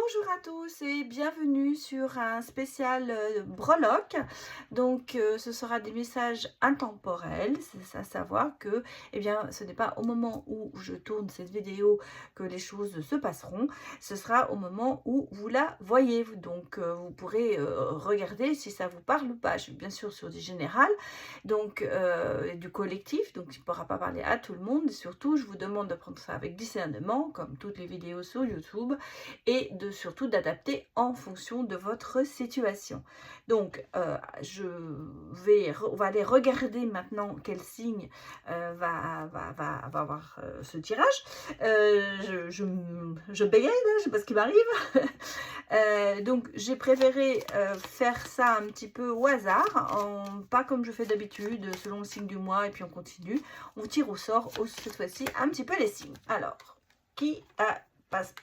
Bonjour à tous et bienvenue sur un spécial breloque. Donc ce sera des messages intemporels, c'est à savoir que ce n'est pas au moment où je tourne cette vidéo que les choses se passeront, ce sera au moment où vous la voyez. Donc vous pourrez regarder si ça vous parle ou pas. Je suis bien sûr sur du général, donc du collectif, donc il ne pourra pas parler à tout le monde. Et surtout, je vous demande de prendre ça avec discernement, comme toutes les vidéos sur YouTube, et surtout d'adapter en fonction de votre situation. Donc, on va aller regarder maintenant quel signe va avoir ce tirage. Je bégaye là, je sais pas ce qui m'arrive. Donc, j'ai préféré faire ça un petit peu au hasard, pas comme je fais d'habitude, selon le signe du mois, et puis on continue. On tire au sort, cette fois-ci, un petit peu les signes. Alors, qui a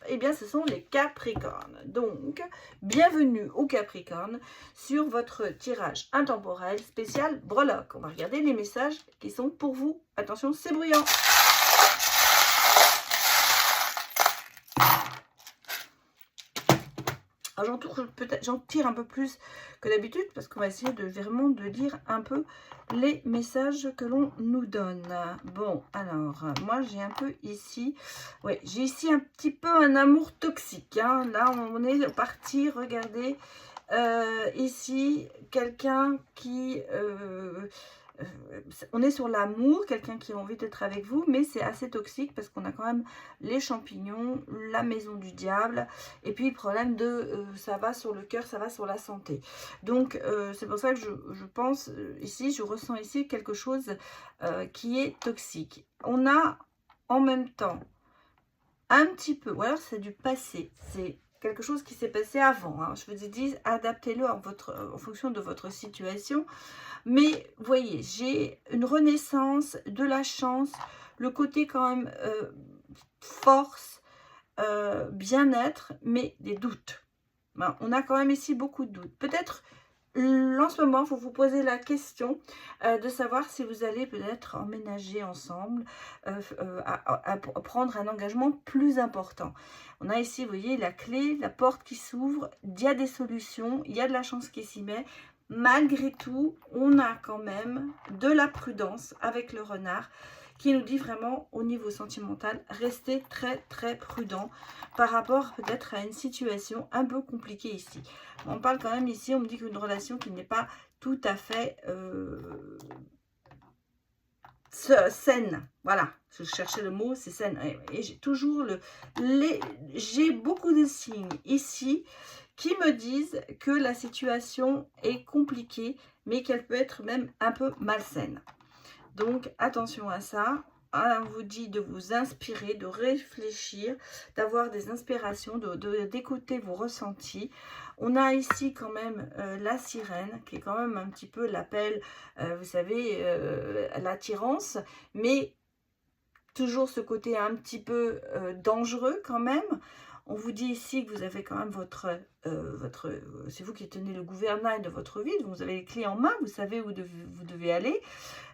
eh bien, ce sont les Capricornes. Donc, bienvenue aux Capricornes sur votre tirage intemporel spécial breloque. On va regarder les messages qui sont pour vous. Attention, c'est bruyant. J'en tire un peu plus que d'habitude parce qu'on va essayer vraiment de lire un peu les messages que l'on nous donne. Bon, alors, moi j'ai un peu ici, ouais, j'ai ici un petit peu un amour toxique. Hein. Là, on est parti, regardez, ici, quelqu'un qui... on est sur l'amour, quelqu'un qui a envie d'être avec vous, mais c'est assez toxique parce qu'on a quand même les champignons, la maison du diable, et puis le problème de ça va sur le cœur, ça va sur la santé. Donc c'est pour ça que je pense ici, je ressens ici quelque chose qui est toxique. On a en même temps un petit peu, ou alors c'est du passé, c'est quelque chose qui s'est passé avant. Hein. Je vous dis, adaptez-le en fonction de votre situation. Mais voyez, j'ai une renaissance, de la chance, le côté quand même force, bien-être, mais des doutes. Ben, on a quand même ici beaucoup de doutes. Peut-être en ce moment, il faut vous poser la question de savoir si vous allez peut-être emménager ensemble, à prendre un engagement plus important. On a ici, vous voyez, la clé, la porte qui s'ouvre, il y a des solutions, il y a de la chance qui s'y met. Malgré tout, on a quand même de la prudence avec le renard qui nous dit vraiment au niveau sentimental, restez très très prudent par rapport peut-être à une situation un peu compliquée ici. On parle quand même ici, on me dit qu'une relation qui n'est pas tout à fait saine. Voilà, je cherchais le mot, c'est saine. Et j'ai toujours j'ai beaucoup de signes ici qui me disent que la situation est compliquée, mais qu'elle peut être même un peu malsaine. Donc, attention à ça. On vous dit de vous inspirer, de réfléchir, d'avoir des inspirations, d'écouter vos ressentis. On a ici quand même la sirène, qui est quand même un petit peu l'appel, vous savez, l'attirance, mais toujours ce côté un petit peu dangereux quand même. On vous dit ici que vous avez quand même c'est vous qui tenez le gouvernail de votre vie, vous avez les clés en main, vous savez où vous devez aller.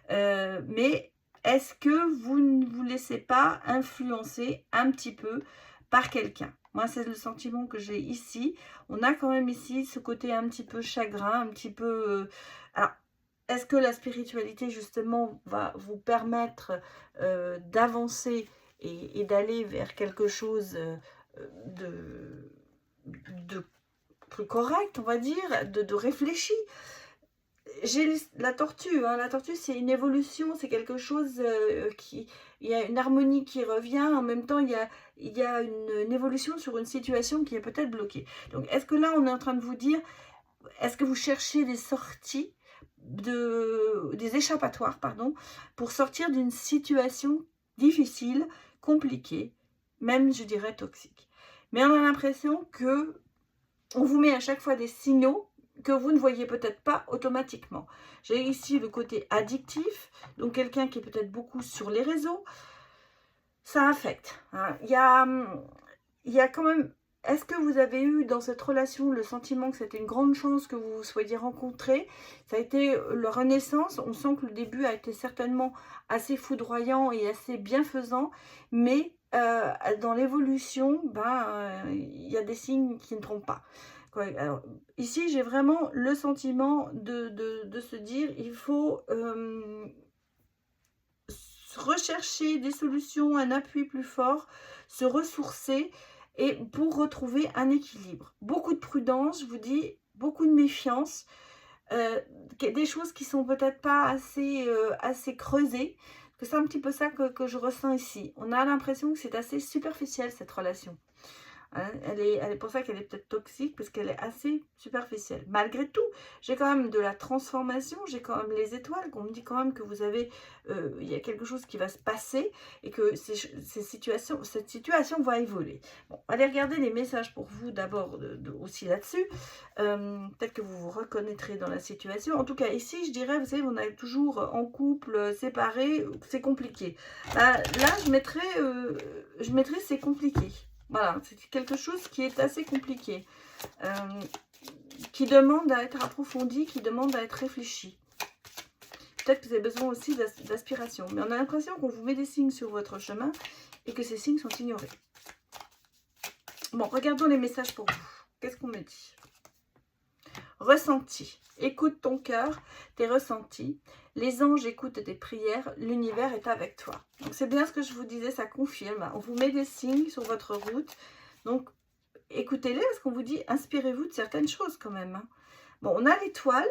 Mais est-ce que vous ne vous laissez pas influencer un petit peu par quelqu'un? Moi, c'est le sentiment que j'ai ici. On a quand même ici ce côté un petit peu chagrin, un petit peu... Alors, est-ce que la spiritualité, justement, va vous permettre d'avancer et d'aller vers quelque chose de, de plus correct, on va dire, de réfléchi? J'ai la tortue, hein. La tortue c'est une évolution, c'est quelque chose il y a une harmonie qui revient, en même temps il y a une évolution sur une situation qui est peut-être bloquée. Donc est-ce que là on est en train de vous dire, est-ce que vous cherchez des sorties, des échappatoires, pardon, pour sortir d'une situation difficile, compliquée, même je dirais toxique. Mais on a l'impression que on vous met à chaque fois des signaux que vous ne voyez peut-être pas automatiquement. J'ai ici le côté addictif, donc quelqu'un qui est peut-être beaucoup sur les réseaux. Ça affecte. Hein. Il y a quand même... Est-ce que vous avez eu dans cette relation le sentiment que c'était une grande chance que vous vous soyez rencontrés? Ça a été la renaissance. On sent que le début a été certainement assez foudroyant et assez bienfaisant, mais dans l'évolution, ben, il y a des signes qui ne trompent pas. Quoi, alors, ici, j'ai vraiment le sentiment de se dire, il faut rechercher des solutions, un appui plus fort, se ressourcer et pour retrouver un équilibre. Beaucoup de prudence, je vous dis, beaucoup de méfiance, des choses qui sont peut-être pas assez creusées. Que c'est un petit peu ça que je ressens ici. On a l'impression que c'est assez superficiel cette relation. Hein, elle est pour ça qu'elle est peut-être toxique, parce qu'elle est assez superficielle. Malgré tout, j'ai quand même de la transformation, j'ai quand même les étoiles, qu'on me dit quand même que vous avez, il y a quelque chose qui va se passer, et que cette situation va évoluer. Bon, allez regarder les messages pour vous d'abord, aussi là-dessus. Peut-être que vous vous reconnaîtrez dans la situation. En tout cas, ici, je dirais, vous savez, on est toujours en couple, séparé, c'est compliqué. Là, je mettrais c'est compliqué. Voilà, c'est quelque chose qui est assez compliqué, qui demande à être approfondi, qui demande à être réfléchi. Peut-être que vous avez besoin aussi d'aspiration, mais on a l'impression qu'on vous met des signes sur votre chemin et que ces signes sont ignorés. Bon, regardons les messages pour vous. Qu'est-ce qu'on me dit? Ressenti. Écoute ton cœur, tes ressentis. Les anges écoutent tes prières. L'univers est avec toi. Donc, c'est bien ce que je vous disais, ça confirme. On vous met des signes sur votre route. Donc, écoutez-les parce qu'on vous dit, inspirez-vous de certaines choses quand même. Hein. Bon, on a l'étoile.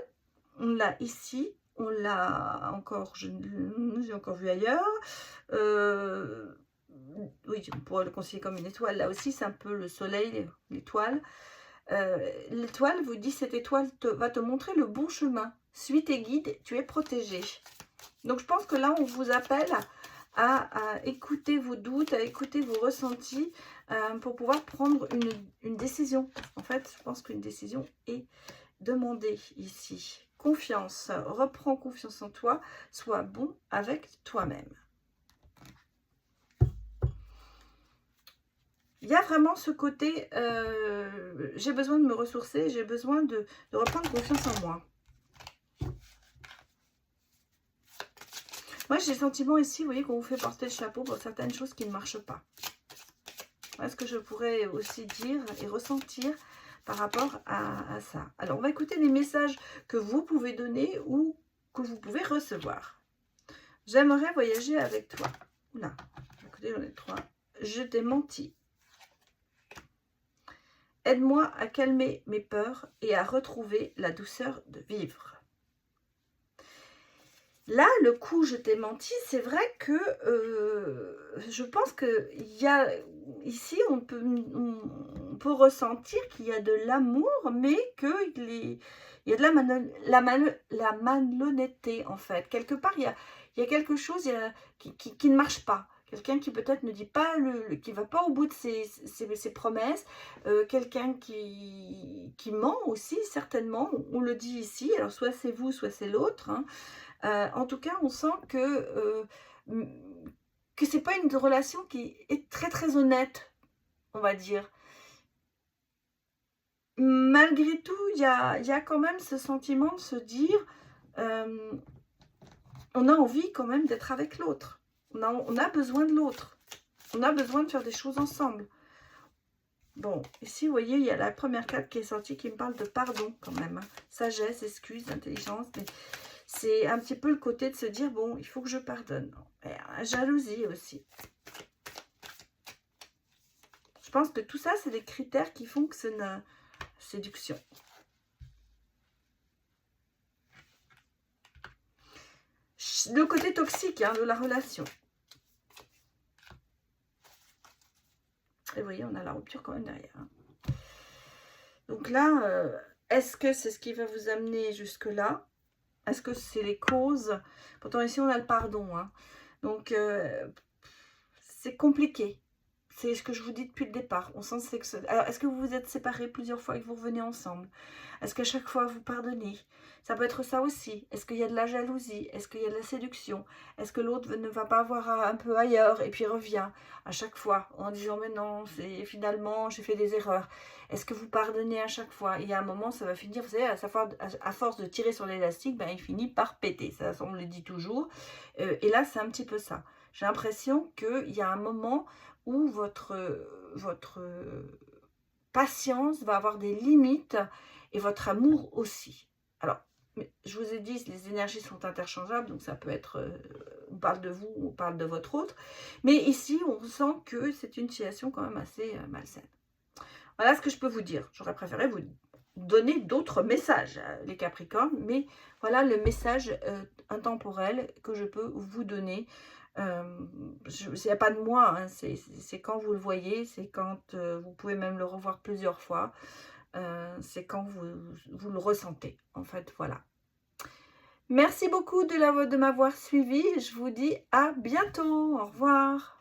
On l'a ici. On l'a encore, j'ai encore vu ailleurs. Oui, on pourrait le considérer comme une étoile. Là aussi, c'est un peu le soleil, l'étoile. L'étoile vous dit, cette étoile va te montrer le bon chemin. Suis tes guides, tu es protégé. Donc, je pense que là, on vous appelle à écouter vos doutes, à écouter vos ressentis pour pouvoir prendre une décision. En fait, je pense qu'une décision est demandée ici. Confiance, reprends confiance en toi, sois bon avec toi-même. Il y a vraiment ce côté, j'ai besoin de me ressourcer, j'ai besoin de reprendre confiance en moi. Moi, j'ai le sentiment ici, vous voyez, qu'on vous fait porter le chapeau pour certaines choses qui ne marchent pas. Voilà ce que je pourrais aussi dire et ressentir par rapport à ça. Alors, on va écouter les messages que vous pouvez donner ou que vous pouvez recevoir. J'aimerais voyager avec toi. Oula, écoutez, j'en ai 3. Je t'ai menti. Aide-moi à calmer mes peurs et à retrouver la douceur de vivre. Là, le coup, je t'ai menti, c'est vrai que je pense qu'il y a, ici, on peut ressentir qu'il y a de l'amour, mais qu'il y a de la malhonnêteté, en fait. Quelque part, il y a quelque chose qui ne marche pas. Quelqu'un qui peut-être ne dit pas, qui ne va pas au bout de ses promesses. Quelqu'un qui ment aussi, certainement. On le dit ici. Alors, soit c'est vous, soit c'est l'autre. Hein. En tout cas, on sent que c'est pas une relation qui est très, très honnête, on va dire. Malgré tout, il y a quand même ce sentiment de se dire, on a envie quand même d'être avec l'autre. On a besoin de l'autre. On a besoin de faire des choses ensemble. Bon, ici, vous voyez, il y a la première carte qui est sortie qui me parle de pardon quand même. Hein. Sagesse, excuse, intelligence. Mais c'est un petit peu le côté de se dire, bon, il faut que je pardonne. Et jalousie aussi. Je pense que tout ça, c'est des critères qui font que c'est une séduction. Le côté toxique hein, de la relation. Et vous voyez, on a la rupture quand même derrière. Hein. Donc là, est-ce que c'est ce qui va vous amener jusque-là? Est-ce que c'est les causes? Pourtant, ici, on a le pardon. Hein. Donc, c'est compliqué. C'est ce que je vous dis depuis le départ. On sent que alors, est-ce que vous vous êtes séparés plusieurs fois et que vous revenez ensemble? Est-ce qu'à chaque fois, vous pardonnez? Ça peut être ça aussi. Est-ce qu'il y a de la jalousie? Est-ce qu'il y a de la séduction? Est-ce que l'autre ne va pas voir un peu ailleurs et puis revient à chaque fois en disant « Mais non, finalement, j'ai fait des erreurs. » Est-ce que vous pardonnez à chaque fois? Il y a un moment, ça va finir, vous savez, à force de tirer sur l'élastique, ben, il finit par péter. Ça, on le dit toujours. Et là, c'est un petit peu ça. J'ai l'impression qu'il y a un moment où votre patience va avoir des limites et votre amour aussi. Alors, je vous ai dit, les énergies sont interchangeables, donc ça peut être, on parle de vous, on parle de votre autre. Mais ici, on sent que c'est une situation quand même assez malsaine. Voilà ce que je peux vous dire. J'aurais préféré vous donner d'autres messages, les Capricornes, mais voilà le message intemporel que je peux vous donner. Il n'y a pas de moi, hein, c'est quand vous le voyez, c'est quand vous pouvez même le revoir plusieurs fois, c'est quand vous le ressentez, en fait, voilà. Merci beaucoup de m'avoir suivi, je vous dis à bientôt, au revoir.